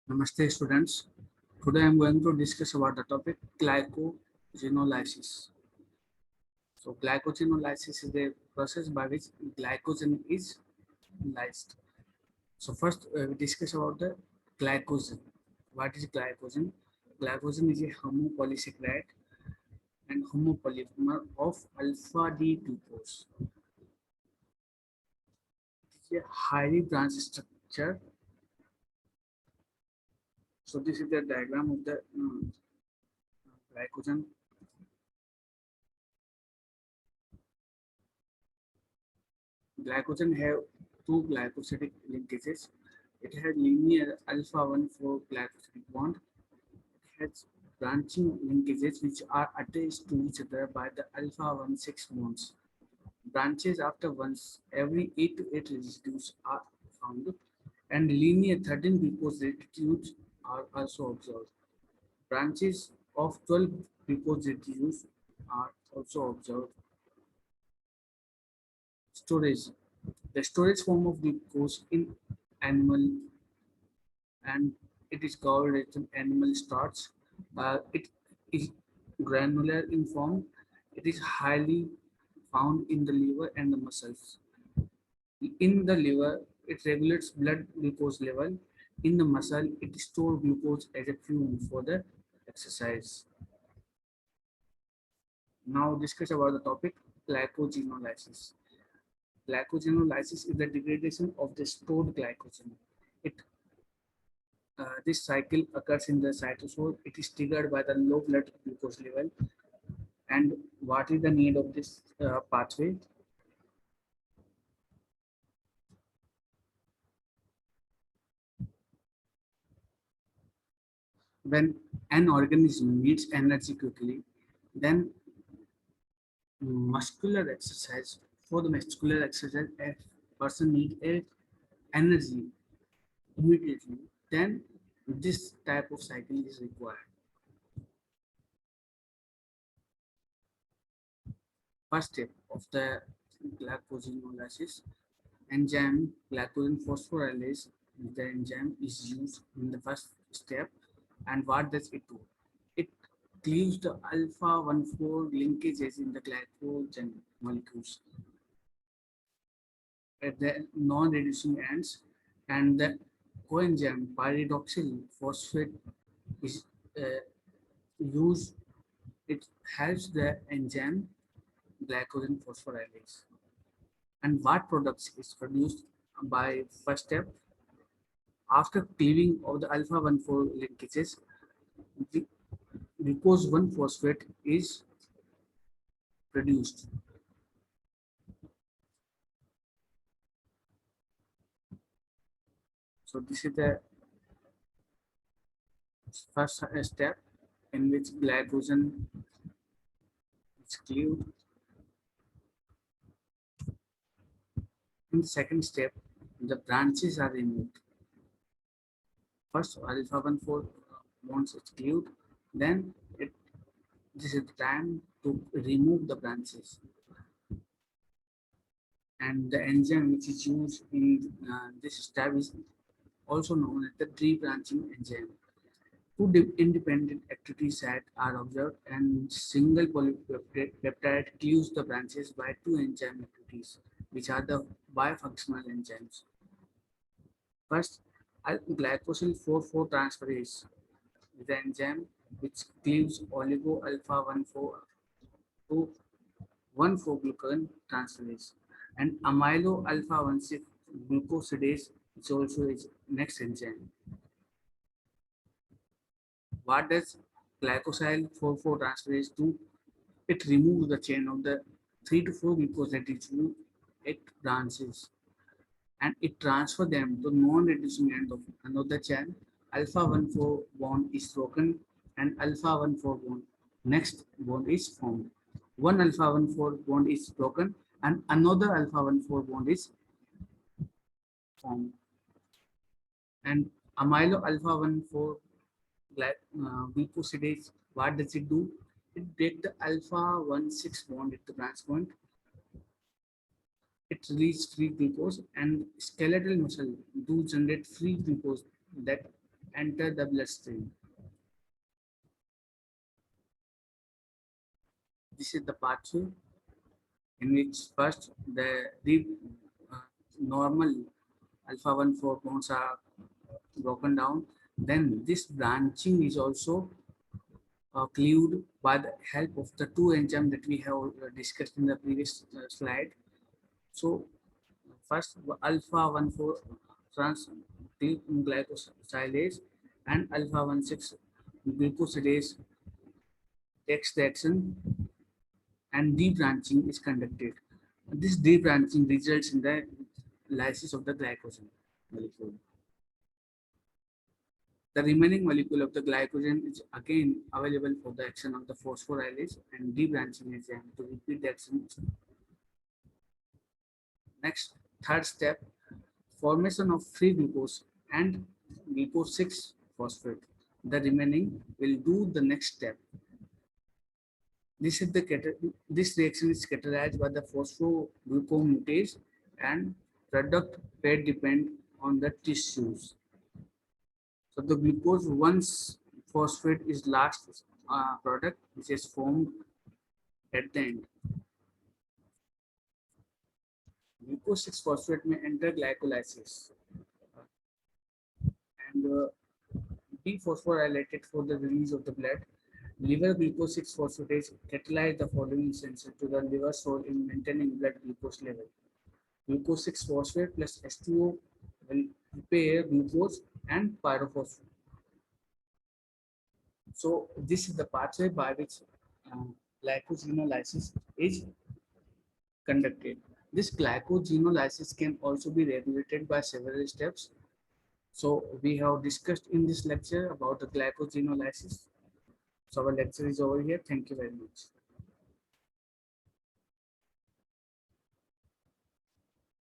Namaste students. Today I am going to discuss about the topic glycogenolysis. So glycogenolysis is the process by which glycogen is lysed. So first we discuss about the glycogen. What is glycogen? Glycogen is a homopolysaccharide and homopolymer of alpha D glucose. It is a highly branched structure. So this is the diagram of the glycogen. Glycogen have two glycosidic linkages. It has linear alpha 1,4 glycosidic bond. It has branching linkages which are attached to each other by the alpha 1,6 bonds. Branches after once every 8 to 8 residues are found, and linear 13 glucose residues are also observed. Branches of 12 glucose residues are also observed. Storage. The storage form of glucose in animal, and it is called as an animal starch. It is granular in form. It is highly found in the liver and the muscles. In the liver, it regulates blood glucose level. In the muscle, it stores glucose as a fuel for the exercise. Now discuss about the topic glycogenolysis. Glycogenolysis is the degradation of the stored glycogen. It This cycle occurs in the cytosol. It is triggered by the low blood glucose level. And what is the need of this pathway? When an organism needs energy quickly, then muscular exercise, for the muscular exercise, a person needs a energy immediately, then this type of cycle is required. First step of the glycogenolysis enzyme glycogen phosphorylase. The enzyme is used in the first step, and what does it do? It cleaves the alpha 1,4 linkages in the glycogen molecules at the non-reducing ends, and the coenzyme pyridoxal phosphate is uh, used. It helps the enzyme glycogen phosphorylase. And what products is produced by first step? After cleaving of the alpha 1,4 linkages, the glucose 1 phosphate is produced. So this is the first step in which glycogen is cleaved. In the second step, the branches are removed. First, alpha 1,4 bonds is cleaved, then this is the time to remove the branches. And the enzyme which is used in this step is also known as the tree branching enzyme. Two independent activity sites are observed, and single polypeptide cleaves the branches by two enzyme activities, which are the bifunctional enzymes. First, glycosyl 4,4 transferase is the enzyme which cleaves oligo alpha 1,4 to 1,4-glucan transferase, and amylo alpha 1,6 glucosidase is also its next enzyme. What does glycosyl 4,4 transferase do? It removes the chain of the 3 to 4 glucose residue, 8 branches, and it transfers them to non-reducing end of another chain. Alpha 1,4 bond is broken, and alpha 1,4 bond next bond is formed. One alpha 1,4 bond is broken, and another alpha 1,4 bond is formed. And amylo alpha 1,4 glucosidase, what does it do? It breaks the alpha 1,6 bond at the branch point. It releases free glucose, and skeletal muscle do generate free glucose that enter the bloodstream. This is the pathway in which first the uh, normal alpha 1,4 bonds are broken down. Then this branching is also cleaved by the help of the two enzymes that we have discussed in the previous slide. So first alpha 1,4 trans glycosylase and alpha 1,6 glucosidase takes the action and debranching is conducted. This debranching results in the lysis of the glycogen molecule. The remaining molecule of the glycogen is again available for the action of the phosphorylase and debranching enzyme to repeat the action. Next, third step, formation of free glucose and glucose 6 phosphate. The remaining will do the next step. This reaction is catalyzed by the phosphoglucomutase and product pair depend on the tissues. So the glucose 1 phosphate is last product which is formed at the end. Glucose 6 phosphate may enter glycolysis and be phosphorylated for the release of the blood. Liver glucose 6 phosphatase catalyze the following sensor to the liver's role in maintaining blood glucose level. Glucose 6 phosphate plus H2O will prepare glucose and pyrophosphate. So this is the pathway by which uh, glycogenolysis is conducted. This glycogenolysis can also be regulated by several steps. So we have discussed in this lecture about the glycogenolysis. So our lecture is over here. Thank you very much.